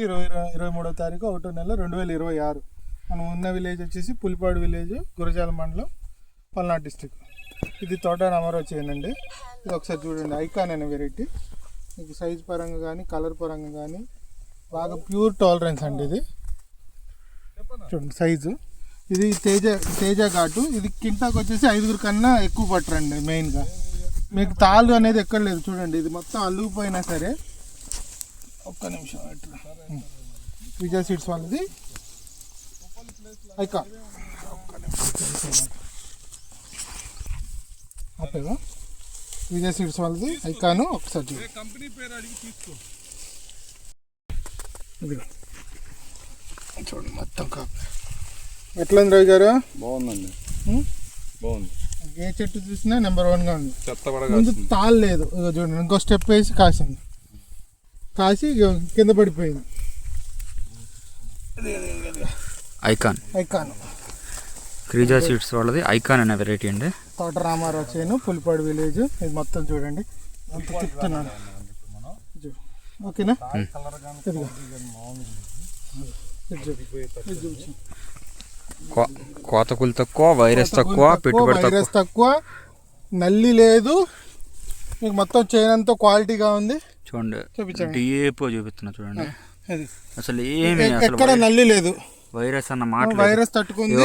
23వ తారీఖు 1వ నెల 2026. మనం ఉన్న విలేజ్ వచ్చేసి పులిపాడు విలేజ్, గురజాల మండలం, పల్నాడు డిస్టిక్. ఇది తోట రామారావు చేయనండి. ఇది ఒకసారి చూడండి, ఐకాన్ అనే వెరైటీ. మీకు సైజ్ పరంగా కానీ కలర్ పరంగా కానీ బాగా ప్యూర్ టాలరెన్స్ అండి. ఇది చూడండి సైజు. ఇది తేజ ఘాటు. ఇది కింటాకు వచ్చేసి 5 కన్నా ఎక్కువ పట్టరండి. మెయిన్గా మీకు తాళ్ళు అనేది ఎక్కడ లేదు చూడండి. ఇది మొత్తం అల్లుకుపోయినా సరే ఒక్క నిమిషం ఇట్లా విజయ్ సీడ్స్ వాళ్ళది ఐకాన్. ఒక్క నిమిషం ఆపేదా? విజయ్ సీడ్స్ వాళ్ళది ఐకాను. ఒకసారి చూడండి, చూడండి మొత్తం కాపీ. ఎట్లా ఉంది రవి గారు? బాగుందండి, బాగుంది. ఏ చెట్టు చూసినా నెంబర్ 1గా ఉంది. ముందు తాళ్ళు లేదు. ఇక చూడండి, ఇంకో స్టెప్ వేసి కాసింది. కాసి కింద పడిపోయింది. ఐకాన్ క్రీజా సీడ్స్ వాళ్ళది ఐకాన్ అనే వెరైటీ అండి. తోట రామారావు చేను, పులిపాడు విలేజ్. ఇది మొత్తం చూడండి, అంత తిప్పుతున్నాను. ఓకేనా? కోతకులు తక్కువ, వైరస్ తక్కువ, పెట్టుబడి తక్కువ, నల్లి లేదు. మీకు మొత్తం చైన్ అంతా క్వాలిటీగా ఉంది. చూడండి, డీప్ చూపిస్తున్నా చూడండి. అసలు ఏమి ఎక్కడ నల్లి లేదు. వైరస్ అన్న మాట, వైరస్ తట్టుకుంది.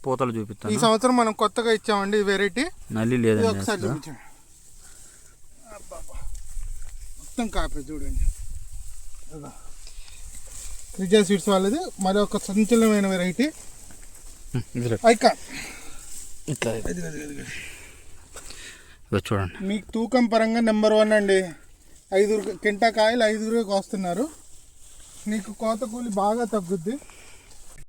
పూతలు చూపిస్తాను. ఈ సంవత్సరం మనం కొత్తగా ఇచ్చామండి ఈ వెరైటీ. నల్లి లేదు. ఒకసారి చూపించండి, మొత్తం కాపీ చూడండి. క్రిజా సీడ్స్ వాళ్ళది మరి ఒక సంచలనమైన వెరైటీ ఐకాన్. చూడండి, మీకు తూకం పరంగా నెంబర్ 1 అండి. 5 కింటా కాయలు 5 కోస్తున్నారు. నీకు కోత కూలి బాగా తగ్గుద్ది.